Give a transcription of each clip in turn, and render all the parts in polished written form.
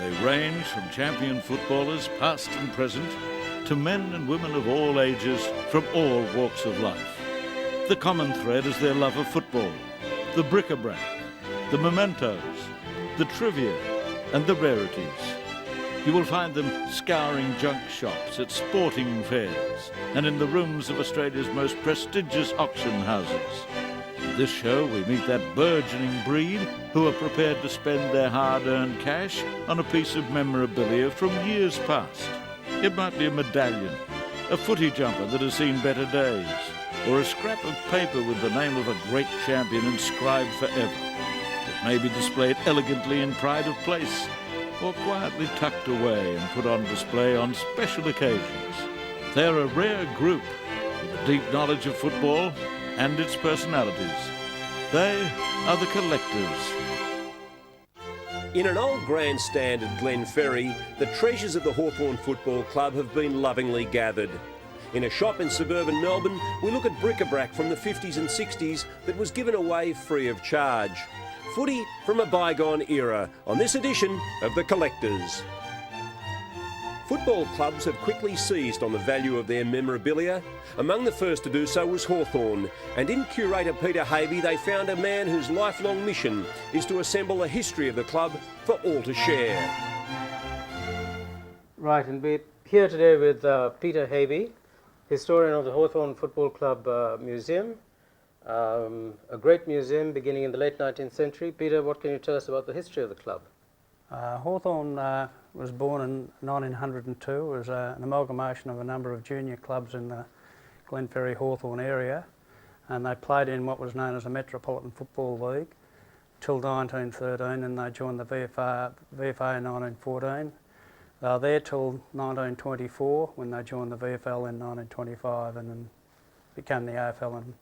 They range from champion footballers, past and present, to men and women of all ages, from all walks of life. The common thread is their love of football, the bric-a-brac, the mementos, the trivia and the rarities. You will find them scouring junk shops, at sporting fairs and in the rooms of Australia's most prestigious auction houses. In this show we meet that burgeoning breed who are prepared to spend their hard-earned cash on a piece of memorabilia from years past. It might be a medallion, a footy jumper that has seen better days, or a scrap of paper with the name of a great champion inscribed forever. It may be displayed elegantly in pride of place, or quietly tucked away and put on display on special occasions. They're a rare group with a deep knowledge of football and its personalities. They are the Collectors. In an old grandstand at Glenferrie, the treasures of the Hawthorn Football Club have been lovingly gathered. In a shop in suburban Melbourne, we look at bric-a-brac from the 50s and 60s that was given away free of charge. Footy from a bygone era on this edition of The Collectors. Football clubs have quickly seized on the value of their memorabilia. Among the first to do so was Hawthorn, and in curator Peter Haby they found a man whose lifelong mission is to assemble a history of the club for all to share. Right, and we're here today with Peter Haby, historian of the Hawthorn Football Club Museum. A great museum beginning in the late 19th century. Peter, what can you tell us about the history of the club? Hawthorn was born in 1902. It was an amalgamation of a number of junior clubs in the Glenferrie Hawthorn area, and they played in what was known as the Metropolitan Football League till 1913, and they joined the VFA in 1914. They were there till 1924 when they joined the VFL in 1925 and then became the AFL in,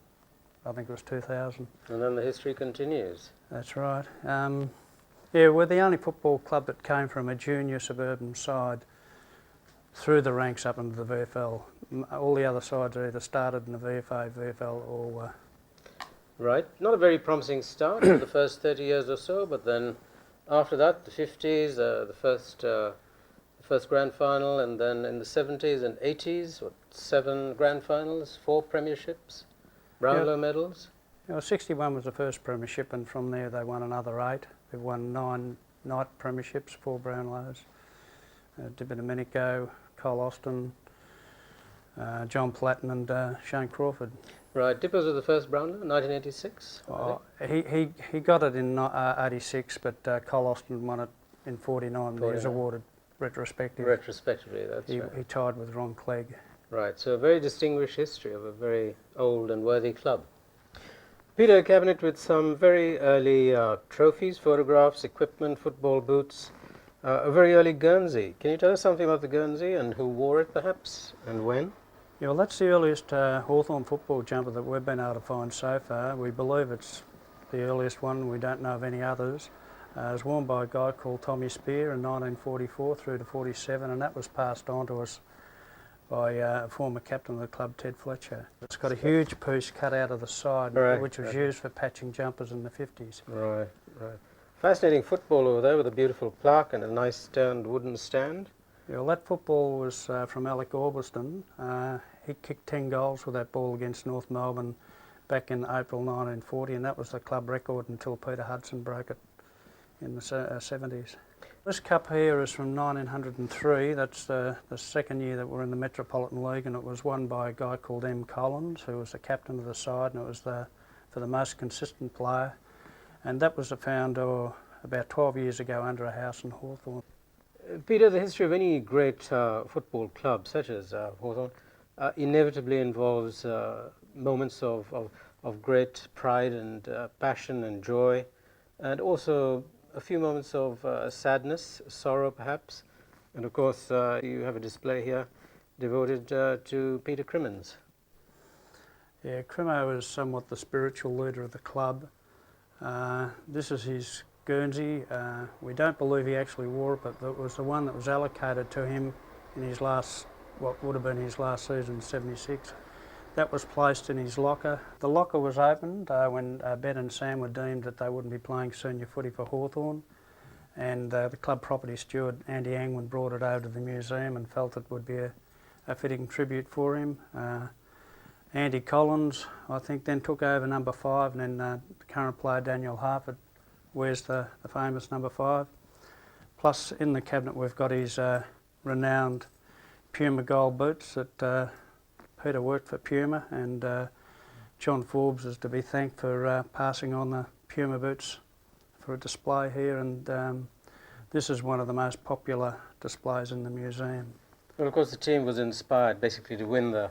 I think it was 2000. And then the history continues. That's right. Yeah, we're the only football club that came from a junior suburban side through the ranks up into the VFL. All the other sides either started in the VFA, VFL or... Right. Not a very promising start for the first 30 years or so, but then after that, the 50s, the first grand final, and then in the 70s and 80s, 7 grand finals, 4 premierships, Brownlow medals. You know, 61 was the first premiership, and from there they won another 8. They've won 9 night premierships, 4 Brownlows. Di Domenico, Cole Austin, John Platten and Shane Crawford. Right, Dippers was the first Brownlow, 1986? He got it in 86, but Cole Austin won it in 49. He was awarded retrospectively. Retrospectively, that's right. He tied with Ron Clegg. Right, so a very distinguished history of a very old and worthy club. Peter, a cabinet with some very early trophies, photographs, equipment, football boots, a very early Guernsey. Can you tell us something about the Guernsey and who wore it perhaps, and when? Yeah, well, that's the earliest Hawthorn football jumper that we've been able to find so far. We believe it's the earliest one. We don't know of any others. It was worn by a guy called Tommy Spear in 1944 through to 47, and that was passed on to us by a former captain of the club, Ted Fletcher. It's got a huge piece cut out of the side, which was used for patching jumpers in the 50s. Right, right. Fascinating football over there with a beautiful plaque and a nice wooden stand. Yeah, well, that football was from Alec Orbiston. He kicked 10 goals with that ball against North Melbourne back in April 1940, and that was the club record until Peter Hudson broke it in the 70s. This cup here is from 1903. That's the second year that we're in the Metropolitan League, and it was won by a guy called M. Collins, who was the captain of the side, and it was for the most consistent player. And that was found about 12 years ago under a house in Hawthorn. Peter, the history of any great football club, such as Hawthorn, inevitably involves moments of great pride and passion and joy, and also a few moments of sadness, sorrow perhaps, and of course you have a display here devoted to Peter Crimmins. Yeah, Crimo is somewhat the spiritual leader of the club. This is his Guernsey. We don't believe he actually wore it, but it was the one that was allocated to him in his last, what would have been his last season in 76. That was placed in his locker. The locker was opened when Ben and Sam were deemed that they wouldn't be playing senior footy for Hawthorn, and the club property steward, Andy Angwin, brought it over to the museum and felt it would be a fitting tribute for him. Andy Collins, I think, then took over number 5, and then the current player, Daniel Harford, wears the famous number 5. Plus, in the cabinet, we've got his renowned Puma gold boots that Peter worked for Puma, and John Forbes is to be thanked for passing on the Puma boots for a display here, and this is one of the most popular displays in the museum. Well, of course, the team was inspired basically to win the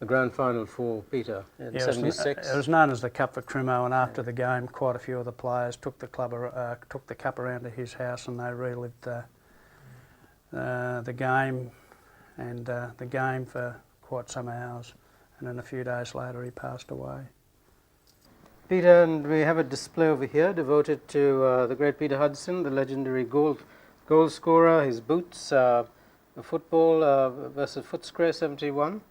grand final for Peter in '76. It was known as the Cup for Crimo, and after the game, quite a few of the players took the cup around to his house, and they relived the game and the game for quite some hours. And then a few days later, he passed away. Peter, and we have a display over here devoted to the great Peter Hudson, the legendary goal scorer, his boots, the football versus Footscray '71.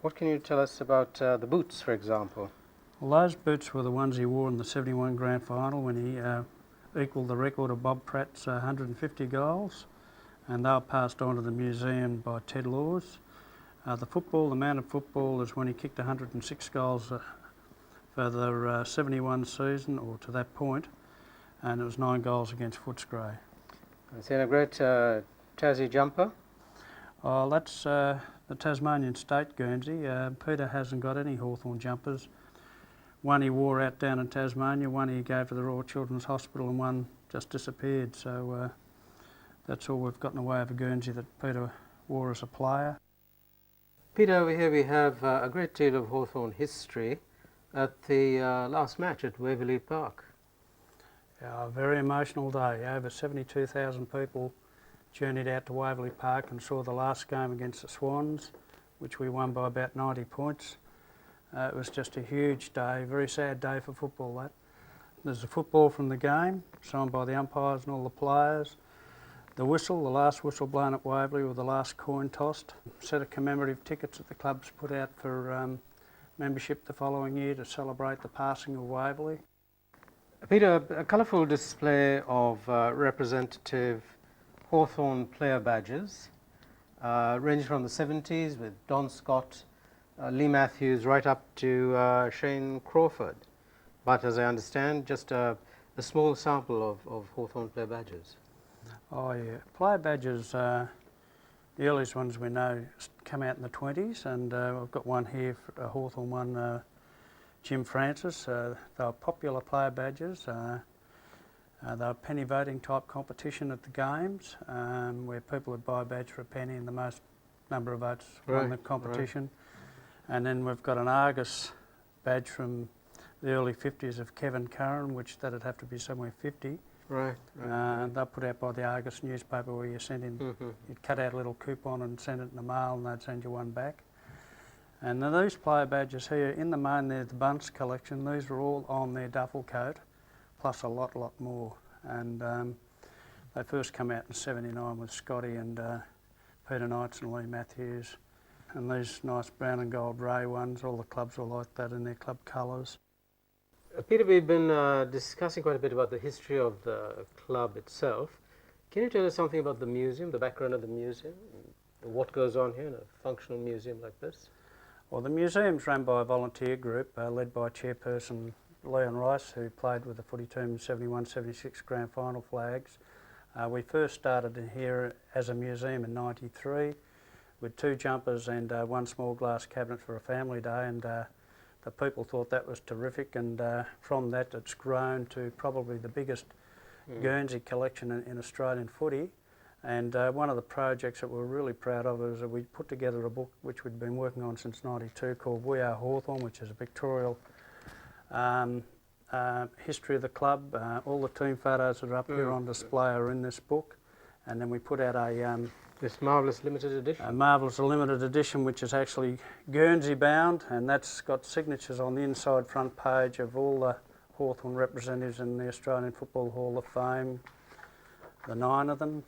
What can you tell us about the boots, for example? Well, those boots were the ones he wore in the '71 grand final when he equalled the record of Bob Pratt's 150 goals, and they were passed on to the museum by Ted Laws. The man of football, is when he kicked 106 goals for the '71 season, or to that point, and it was 9 goals against Footscray. Is there a great Tassie jumper? Oh, that's the Tasmanian State Guernsey. Peter hasn't got any Hawthorn jumpers. One he wore out down in Tasmania, one he gave to the Royal Children's Hospital, and one just disappeared. So that's all we've got in the way of a Guernsey that Peter wore as a player. Peter, over here we have a great deal of Hawthorn history at the last match at Waverley Park. A very emotional day. Over 72,000 people journeyed out to Waverley Park and saw the last game against the Swans, which we won by about 90 points. It was just a huge day, very sad day for football, that. There's a football from the game, signed by the umpires and all the players. The whistle, the last whistle blown at Waverley, with the last coin tossed. A set of commemorative tickets that the club's put out for membership the following year to celebrate the passing of Waverley. Peter, a colourful display of representative Hawthorn player badges, ranging from the '70s with Don Scott, Lee Matthews, right up to Shane Crawford. But as I understand, just a small sample of Hawthorn player badges. Oh yeah, player badges, the earliest ones we know come out in the '20s, and I've got one here, a Hawthorn one, Jim Francis. They were popular player badges. They were penny voting type competition at the games, where people would buy a badge for a penny and the most number of votes won the competition. Right. And then we've got an Argus badge from the early '50s of Kevin Curran, which that'd have to be somewhere 50. Right. They're put out by the Argus newspaper, where you send in, you'd cut out a little coupon and send it in the mail, and they'd send you one back. And then these player badges here, in the main they're the Bunce collection. These are all on their duffel coat, plus a lot more. And they first come out in '79 with Scotty and Peter Knights and Lee Matthews. And these nice brown and gold Ray ones, all the clubs are like that in their club colours. Peter, we've been discussing quite a bit about the history of the club itself. Can you tell us something about the museum, the background of the museum, what goes on here in a functional museum like this? Well, the museum's run by a volunteer group led by chairperson Leon Rice, who played with the footy team in '71-'76 grand final flags. We first started in here as a museum in '93 with 2 jumpers and 1 small glass cabinet for a family day, and the people thought that was terrific, and from that it's grown to probably the biggest Guernsey collection in Australian footy. And one of the projects that we're really proud of is that we put together a book which we'd been working on since '92 called We Are Hawthorn, which is a pictorial history of the club. All the team photos that are up here on display are in this book. And then we put out this marvellous limited edition. A marvellous limited edition, which is actually Guernsey bound, and that's got signatures on the inside front page of all the Hawthorn representatives in the Australian Football Hall of Fame, the 9 of them.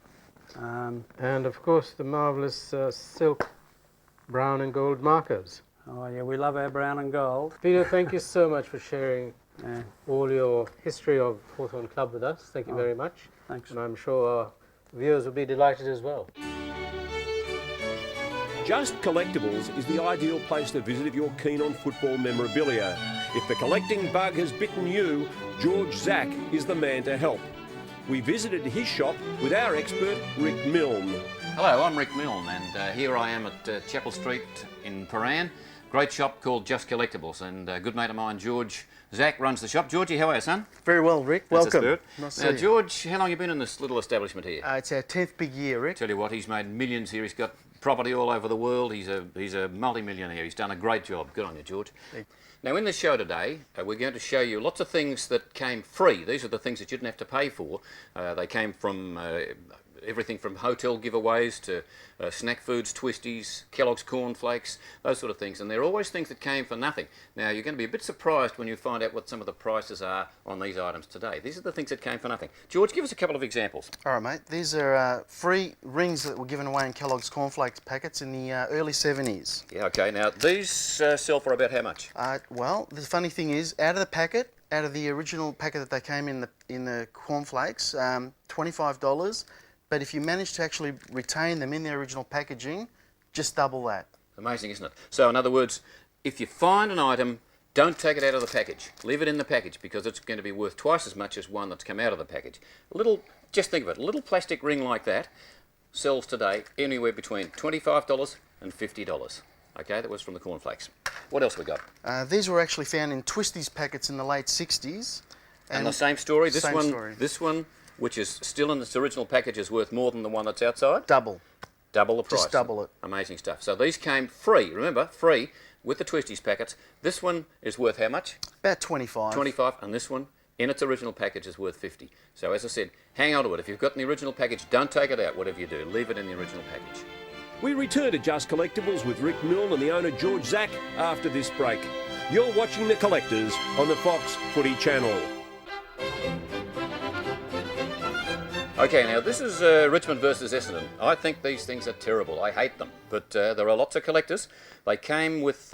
And of course the marvellous silk brown and gold markers. Oh yeah, we love our brown and gold. Peter, thank you so much for sharing all your history of Hawthorn Club with us. Thank you very much. Thanks. And I'm sure our viewers will be delighted as well. Just Collectibles is the ideal place to visit if you're keen on football memorabilia. If the collecting bug has bitten you, George Zack is the man to help. We visited his shop with our expert, Rick Milne. Hello, I'm Rick Milne, and here I am at Chapel Street in Paran. Great shop called Just Collectibles, and a good mate of mine, George Zack, runs the shop. Georgie, how are you, son? Very well, Rick. That's the Welcome. spirit. Nice to Now, see you. George, how long have you been in this little establishment here? It's our 10th big year, Rick. Tell you what, he's made millions here. He's got property all over the world. He's a multi-millionaire. He's done a great job. Good on you, George. Now, in this show today, we're going to show you lots of things that came free. These are the things that you didn't have to pay for. They came from everything from hotel giveaways to snack foods, twisties, Kellogg's cornflakes, those sort of things. And they're always things that came for nothing. Now, you're going to be a bit surprised when you find out what some of the prices are on these items today. These are the things that came for nothing. George, give us a couple of examples. All right, mate. These are free rings that were given away in Kellogg's cornflakes packets in the early 70s. Yeah, okay. Now, these sell for about how much? Well, the funny thing is, out of the packet, out of the original packet that they came in the cornflakes, $25. But if you manage to actually retain them in their original packaging, just double that. Amazing, isn't it? So, in other words, if you find an item, don't take it out of the package. Leave it in the package because it's going to be worth twice as much as one that's come out of the package. Just think of it, a little plastic ring like that sells today anywhere between $25 and $50. Okay, that was from the cornflakes. What else we got? These were actually found in Twisties packets in the late 60s. And the same story. This Same one, which is still in its original package, is worth more than the one that's outside. Double. Double the price. Just double it. Amazing stuff. So these came free. Remember, free with the Twisties packets. This one is worth how much? About 25. 25, and this one in its original package is worth 50. So as I said, hang on to it. If you've got the original package, don't take it out. Whatever you do, leave it in the original package. We return to Just Collectibles with Rick Milne and the owner George Zack after this break. You're watching The Collectors on the Fox Footy Channel. Okay, now this is Richmond versus Essendon. I think these things are terrible. I hate them. But there are lots of collectors. They came with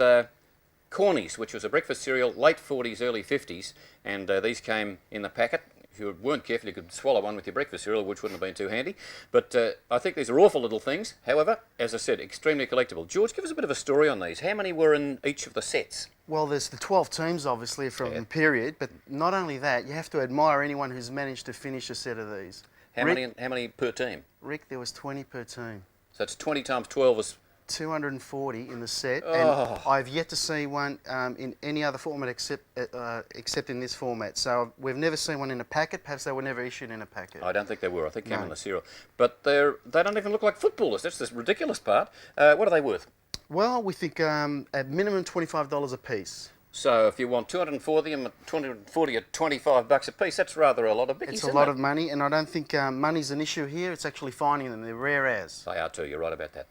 Cornies, which was a breakfast cereal, late 40s, early 50s. And these came in the packet. If you weren't careful, you could swallow one with your breakfast cereal, which wouldn't have been too handy. But I think these are awful little things. However, as I said, extremely collectible. George, give us a bit of a story on these. How many were in each of the sets? Well, there's the 12 teams, obviously, from the period. But not only that, you have to admire anyone who's managed to finish a set of these. How many per team? Rick, there was 20 per team. So it's 20 times 12 is... 240 in the set, Oh. and I've yet to see one in any other format except in this format. So we've never seen one in a packet. Perhaps they were never issued in a packet. I don't think they were. I think they came in the cereal. But they don't even look like footballers. That's the ridiculous part. What are they worth? Well, we think at minimum $25 a piece. So if you want 240 and 240 at $25 a piece, that's rather a lot of bickies, It's a lot of money, and I don't think money's an issue here. It's actually finding them. They're rare as. They are too. You're right about that.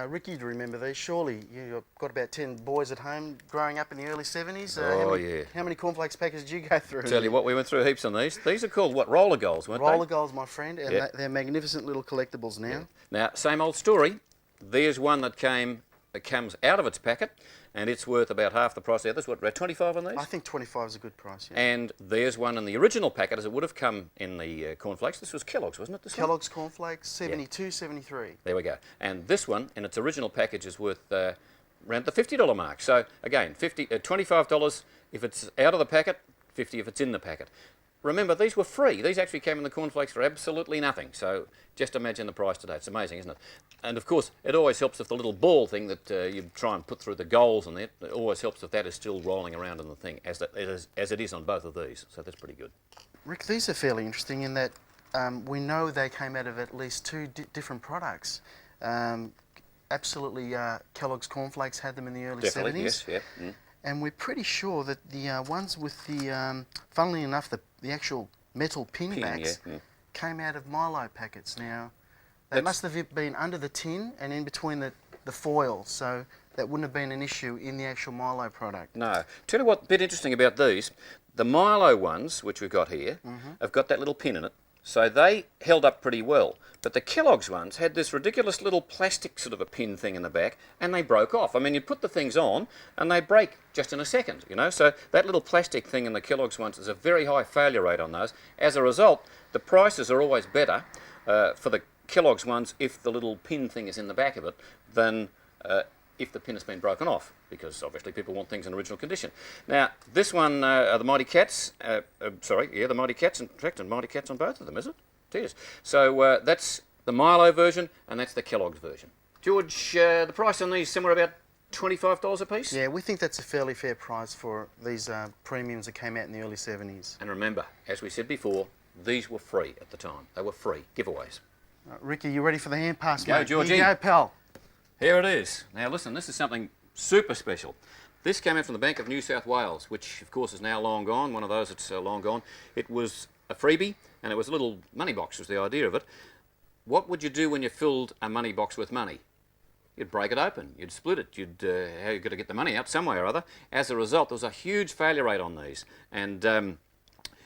Rick, you'd remember these, surely. You've got about 10 boys at home growing up in the early 70s. Yeah. How many cornflakes packets did you go through? Tell you what, we went through heaps on these. These are called, what, roller goals, weren't Roller they? goals, my friend, and they're magnificent little collectibles now. Yeah. Now, same old story. There's one that comes out of its packet, and it's worth about half the price. The others, what, about 25 on these? I think 25 is a good price, yeah. And there's one in the original packet, as it would have come in the cornflakes. This was Kellogg's, wasn't it? This one? Kellogg's cornflakes, 72, 73. There we go. And this one, in its original package, is worth around the $50 mark. So, again, $25 if it's out of the packet, $50 if it's in the packet. Remember, these were free. These actually came in the cornflakes for absolutely nothing. So just imagine the price today. It's amazing, isn't it? And, of course, it always helps if the little ball thing that you try and put through the goals and that, it always helps if that is still rolling around in the thing, as it is on both of these. So that's pretty good. Rick, these are fairly interesting in that we know they came out of at least two different products. Absolutely, Kellogg's cornflakes had them in the early Definitely, 70s. yes, yeah. Mm. And we're pretty sure that the ones with the, funnily enough, the actual metal pin backs came out of Milo packets. Now, they must have been under the tin and in between the foil, so that wouldn't have been an issue in the actual Milo product. No. Tell you what, a bit interesting about these, the Milo ones, which we've got here, have got that little pin in it. So they held up pretty well. But the Kellogg's ones had this ridiculous little plastic sort of a pin thing in the back, and they broke off. I mean, you put the things on, and they break just in a second, you know. So that little plastic thing in the Kellogg's ones is a very high failure rate on those. As a result, the prices are always better for the Kellogg's ones if the little pin thing is in the back of it than if the pin has been broken off, because obviously people want things in original condition. Now, this one are the Mighty Cats. The Mighty Cats, in fact, and Mighty Cats on both of them, is it? It is. So that's the Milo version, and that's the Kellogg's version. George, the price on these somewhere about $25 a piece? Yeah, we think that's a fairly fair price for these premiums that came out in the early 70s. And remember, as we said before, these were free at the time. They were free giveaways. Ricky, you ready for the hand pass, Go, mate? Georgie. Here you go, pal. Here it is. Now listen, this is something super special. This came out from the Bank of New South Wales, which of course is now long gone, one of those that's long gone. It was a freebie, and it was a little money box was the idea of it. What would you do when you filled a money box with money? You'd break it open, you'd split it, you'd got to get the money out some way or other. As a result, there was a huge failure rate on these, and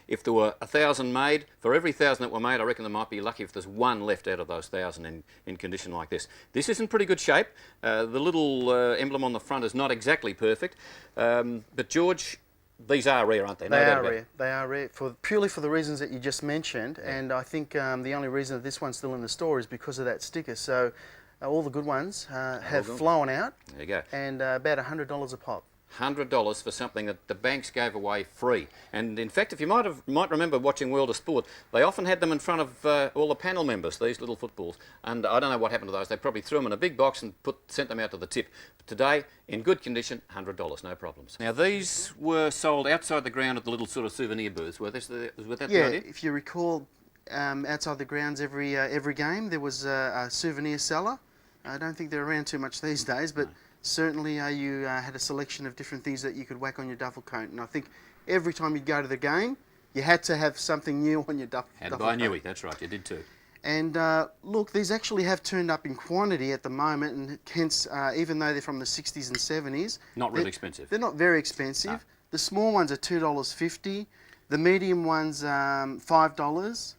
if there were 1,000 made, for every 1,000 that were made, I reckon they might be lucky if there's one left out of those 1,000 in condition like this. This is in pretty good shape. The little emblem on the front is not exactly perfect, but George, these are rare, aren't they? They are rare. They are rare, purely for the reasons that you just mentioned, and I think the only reason that this one's still in the store is because of that sticker. So all the good ones have flown out. There you go. And about $100 a pop. $100 for something that the banks gave away free. And in fact, if you might remember watching World of Sport, they often had them in front of all the panel members, these little footballs. And I don't know what happened to those. They probably threw them in a big box and sent them out to the tip. But today, in good condition, $100, no problems. Now, these were sold outside the ground at the little sort of souvenir booths. Was that the idea? If you recall, outside the grounds every game, there was a souvenir seller. I don't think they're around too much these days, but certainly you had a selection of different things that you could whack on your duffel coat. And I think every time you'd go to the game, you had to have something new on your duffel coat. Had to buy a newie, that's right, you did too. And look, these actually have turned up in quantity at the moment, and hence, even though they're from the 60s and 70s... Not really expensive. They're not very expensive. No. The small ones are $2.50. The medium ones, $5.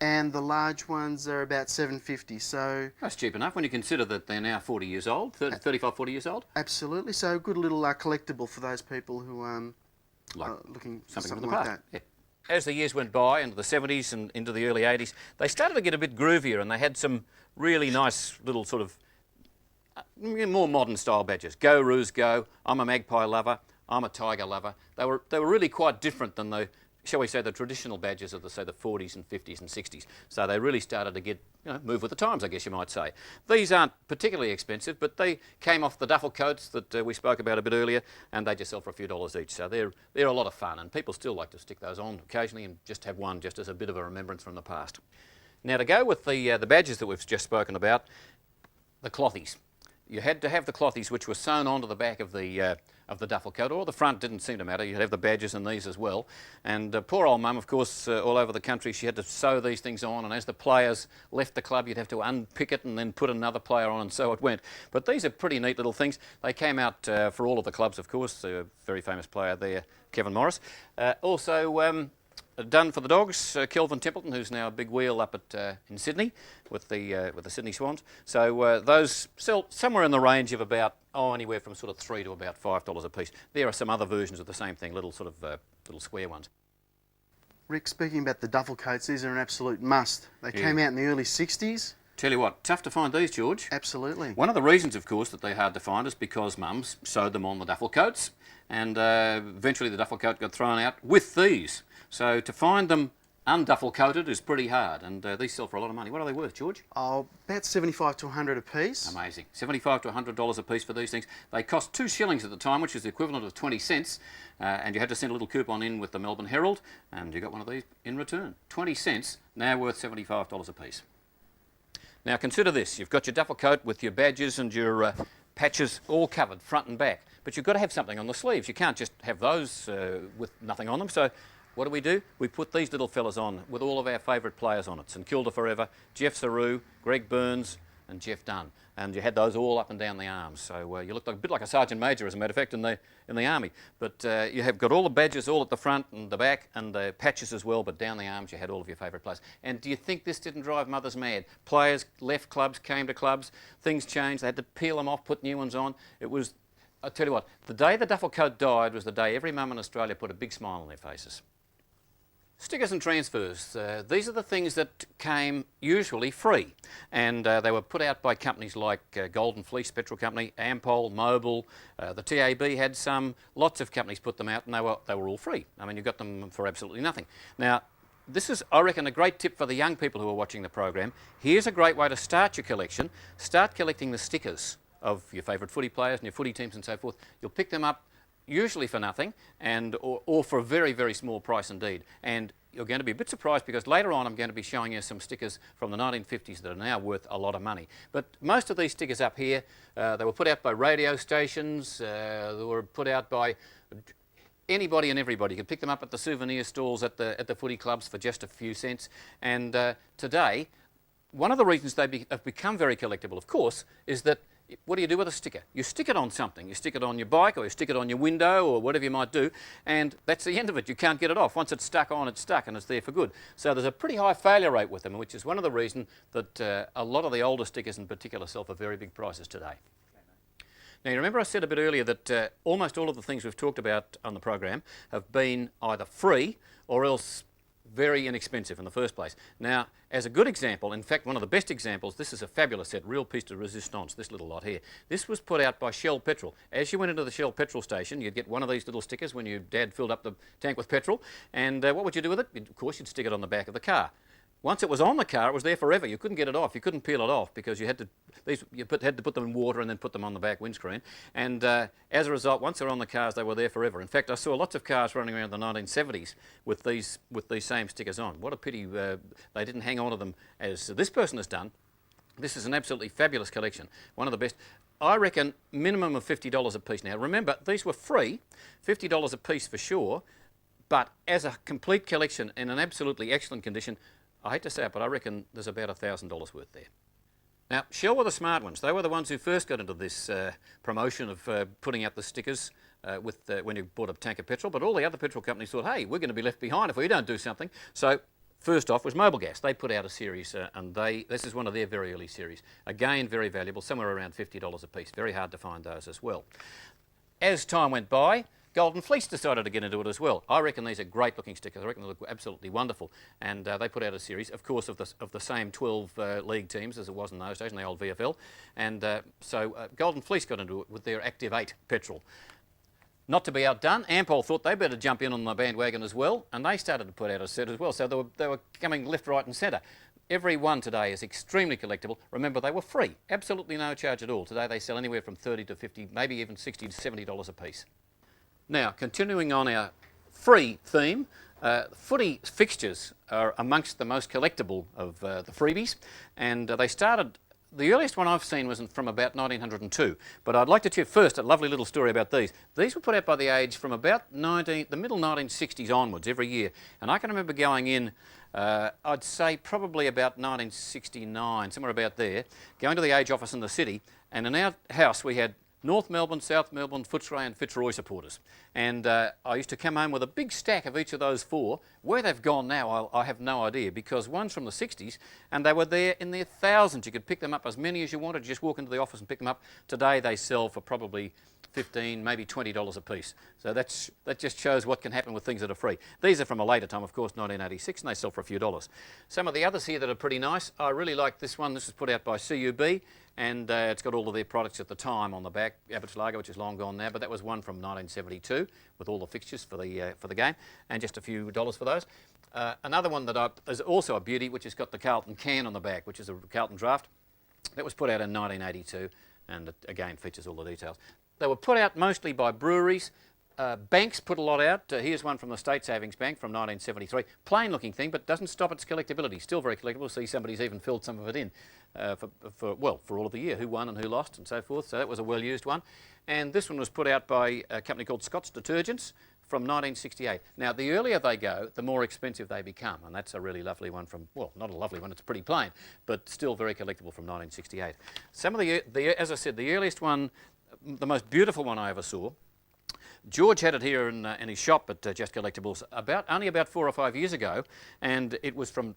And the large ones are about $7.50. So that's cheap enough when you consider that they're now 40 years old, 35, 40 years old. Absolutely. So a good little collectible for those people who are looking for something like that. Yeah. As the years went by, into the 70s and into the early 80s, they started to get a bit groovier, and they had some really nice little sort of more modern style badges. Go Roos Go, I'm a magpie lover, I'm a tiger lover. They were really quite different than the, shall we say, the traditional badges of the 40s and 50s and 60s. So they really started to get, move with the times, I guess you might say. These aren't particularly expensive, but they came off the duffel coats that we spoke about a bit earlier, and they just sell for a few dollars each. So they're a lot of fun, and people still like to stick those on occasionally and just have one just as a bit of a remembrance from the past. Now, to go with the badges that we've just spoken about, the clothies. You had to have the clothies which were sewn onto the back of the duffel coat, or the front, didn't seem to matter. You'd have the badges and these as well. And poor old mum, of course, all over the country, she had to sew these things on, and as the players left the club, you'd have to unpick it and then put another player on, and so it went. But these are pretty neat little things. They came out for all of the clubs, of course. A very famous player there, Kevin Morris. Also done for the Dogs, Kelvin Templeton, who's now a big wheel up in Sydney with the Sydney Swans. So those sell somewhere in the range of about anywhere from sort of $3 to about $5 a piece. There are some other versions of the same thing, little sort of little square ones. Rick, speaking about the duffel coats, these are an absolute must. They came out in the early 60s. Tell you what, tough to find these, George. Absolutely. One of the reasons, of course, that they're hard to find is because mums sewed them on the duffel coats, and eventually the duffel coat got thrown out with these. So to find them unduffel coated is pretty hard, and these sell for a lot of money. What are they worth, George? Oh, about $75 to $100 a piece. Amazing. $75 to $100 a piece for these things. They cost 2 shillings at the time, which is the equivalent of 20 cents, and you had to send a little coupon in with the Melbourne Herald, and you got one of these in return. 20 cents, now worth $75 a piece. Now consider this. You've got your duffel coat with your badges and your patches all covered, front and back, but you've got to have something on the sleeves. You can't just have those with nothing on them. So what do? We put these little fellas on with all of our favourite players on it. St Kilda forever, Jeff Saru, Greg Burns, and Jeff Dunn, and you had those all up and down the arms. So you looked like a bit like a sergeant major, as a matter of fact, in the army. But you have got all the badges all at the front and the back, and the patches as well. But down the arms, you had all of your favourite players. And do you think this didn't drive mothers mad? Players left clubs, came to clubs. Things changed. They had to peel them off, put new ones on. It was, I tell you what, the day the duffel coat died was the day every mum in Australia put a big smile on their faces. Stickers and transfers. These are the things that came usually free, and they were put out by companies like Golden Fleece Petrol Company, Ampol, Mobil, the TAB had some. Lots of companies put them out, and they were all free. I mean, you got them for absolutely nothing. Now, this is, I reckon, a great tip for the young people who are watching the program. Here's a great way to start your collection. Start collecting the stickers of your favourite footy players and your footy teams and so forth. You'll pick them up usually for nothing, or for a very, very small price indeed. And you're going to be a bit surprised, because later on I'm going to be showing you some stickers from the 1950s that are now worth a lot of money. But most of these stickers up here, they were put out by radio stations, they were put out by anybody and everybody. You can pick them up at the souvenir stalls at the footy clubs for just a few cents. And today, one of the reasons they have become very collectible, of course, is that what do you do with a sticker? You stick it on something. You stick it on your bike, or you stick it on your window, or whatever you might do, and that's the end of it. You can't get it off. Once it's stuck on, it's stuck, and it's there for good. So there's a pretty high failure rate with them, which is one of the reasons that a lot of the older stickers in particular sell for very big prices today. Now, you remember I said a bit earlier that almost all of the things we've talked about on the program have been either free or else very inexpensive in the first place. Now, as a good example, in fact, one of the best examples, this is a fabulous set, real piece de resistance, this little lot here. This was put out by Shell Petrol. As you went into the Shell petrol station, you'd get one of these little stickers when your dad filled up the tank with petrol, and what would you do with it? Of course, you'd stick it on the back of the car. Once it was on the car, it was there forever. You couldn't get it off. You couldn't peel it off, because you had to put them in water and then put them on the back windscreen. And as a result, once they're on the cars, they were there forever. In fact, I saw lots of cars running around the 1970s with these same stickers on. What a pity they didn't hang on to them as this person has done. This is an absolutely fabulous collection. One of the best. I reckon minimum of $50 a piece. Now, remember, these were free, $50 a piece for sure, but as a complete collection in an absolutely excellent condition, I hate to say it, but I reckon there's about $1,000 worth there. Now, Shell were the smart ones. They were the ones who first got into this promotion of putting out the stickers when you bought a tank of petrol, but all the other petrol companies thought, hey, we're going to be left behind if we don't do something. So first off was Mobil Gas. They put out a series, and this is one of their very early series. Again, very valuable, somewhere around $50 a piece. Very hard to find those as well. As time went by, Golden Fleece decided to get into it as well. I reckon these are great looking stickers. I reckon they look absolutely wonderful. And they put out a series, of course, of the same 12 league teams as it was in those days, in the old VFL. And so Golden Fleece got into it with their Active 8 petrol. Not to be outdone, Ampol thought they better jump in on the bandwagon as well, and they started to put out a set as well. So they were coming left, right and centre. Every one today is extremely collectible. Remember, they were free, absolutely no charge at all. Today they sell anywhere from $30 to $50, maybe even $60 to $70 a piece. Now, continuing on our free theme, footy fixtures are amongst the most collectible of the freebies, and they started. The earliest one I've seen was from about 1902, but I'd like to tell you first a lovely little story about these. These were put out by the age from about the middle 1960s onwards every year, and I can remember going in, I'd say probably about 1969, somewhere about there, going to the age office in the city, and in our house we had North Melbourne, South Melbourne, Footscray and Fitzroy supporters. And I used to come home with a big stack of each of those four. Where they've gone now, I have no idea, because one's from the 60s and they were there in their thousands. You could pick them up as many as you wanted. You just walk into the office and pick them up. Today they sell for probably $15, maybe $20 a piece. So that just shows what can happen with things that are free. These are from a later time, of course, 1986, and they sell for a few dollars. Some of the others here that are pretty nice, I really like this one. This was put out by CUB, and it's got all of their products at the time on the back. Abbott's Lager, which is long gone now, but that was one from 1972 with all the fixtures for the game, and just a few dollars for those. Another one that is also a beauty, which has got the Carlton can on the back, which is a Carlton draft. That was put out in 1982, and it, again, features all the details. They were put out mostly by breweries. Banks put a lot out. Here's one from the State Savings Bank from 1973. Plain looking thing, but doesn't stop its collectability. Still very collectible. See, somebody's even filled some of it in for all of the year, who won and who lost and so forth. So that was a well-used one. And this one was put out by a company called Scott's Detergents from 1968. Now, the earlier they go, the more expensive they become, and that's a really lovely one from, well, not a lovely one, it's pretty plain, but still very collectible from 1968. Some of as I said, the earliest one, the most beautiful one I ever saw, George had it here in his shop at Just Collectibles only about 4 or 5 years ago, and it was from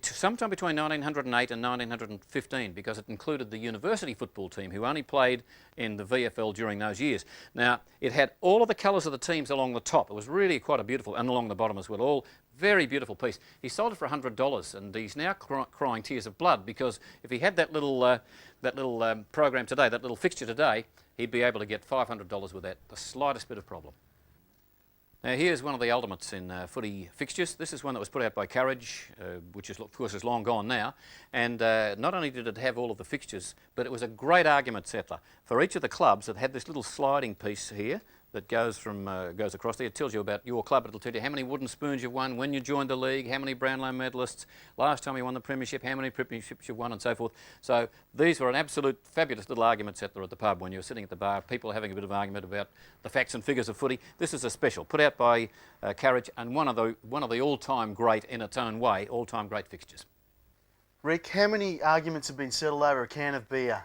sometime between 1908 and 1915, because it included the university football team, who only played in the VFL during those years. Now, it had all of the colours of the teams along the top. It was really quite a beautiful, and along the bottom as well, all very beautiful piece. He sold it for $100, and he's now crying tears of blood, because if he had that little program today, that little fixture today, he'd be able to get $500 without the slightest bit of problem. Now, here's one of the ultimates in footy fixtures. This is one that was put out by Courage, which is, of course, is long gone now. And not only did it have all of the fixtures, but it was a great argument settler. For each of the clubs, it had this little sliding piece here that goes across there. It tells you about your club. It'll tell you how many wooden spoons you've won, when you joined the league, how many Brownlow medalists, last time you won the premiership, how many premierships you've won, and so forth. So these were an absolute fabulous little argument settler at the pub when you were sitting at the bar, people having a bit of argument about the facts and figures of footy. This is a special put out by Courage, and one of the all-time great, in its own way, all-time great fixtures. Rick, how many arguments have been settled over a can of beer?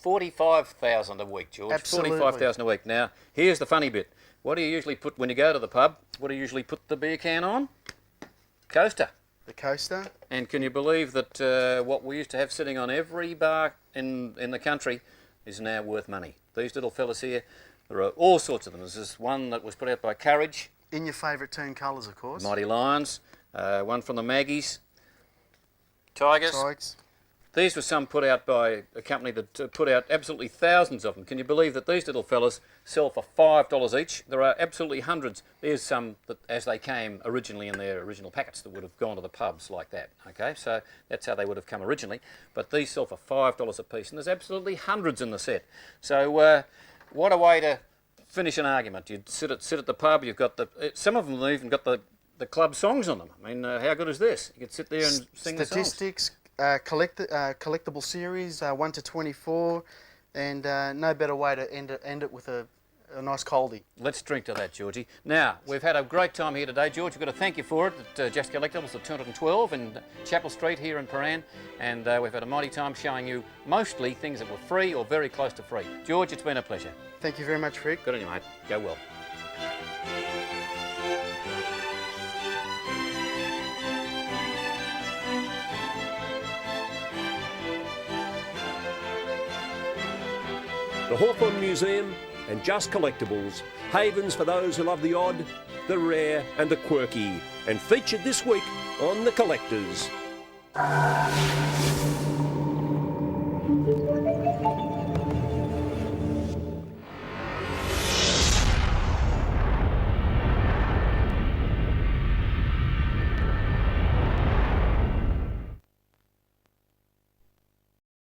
45,000 a week, George. Absolutely. 45,000 a week. Now, here's the funny bit. What do you usually put when you go to the pub? What do you usually put the beer can on? Coaster. The coaster. And can you believe that what we used to have sitting on every bar in the country is now worth money? These little fellas here, there are all sorts of them. There's this one that was put out by Courage. In your favourite team colours, of course. Mighty Lions. One from the Maggies. Tigers. These were some put out by a company that put out absolutely thousands of them. Can you believe that these little fellas sell for $5 each? There are absolutely hundreds. There's some that, as they came originally in their original packets, that would have gone to the pubs like that. Okay, so that's how they would have come originally. But these sell for $5 a piece, and there's absolutely hundreds in the set. So what a way to finish an argument. You'd sit at the pub. You've got some of them have even got the club songs on them. I mean, how good is this? You could sit there and sing the songs. Statistics. Collectible series 1 to 24, and no better way to end it with a nice coldie. Let's drink to that, Georgie. Now, we've had a great time here today, George. We've got to thank you for it at Just Collectibles at 212 in Chapel Street here in Paran, and we've had a mighty time showing you mostly things that were free or very close to free. George, it's been a pleasure. Thank you very much, Rick. Good on you, mate. Go well. The Hawthorn Museum and Just Collectibles, havens for those who love the odd, the rare and the quirky, and featured this week on The Collectors.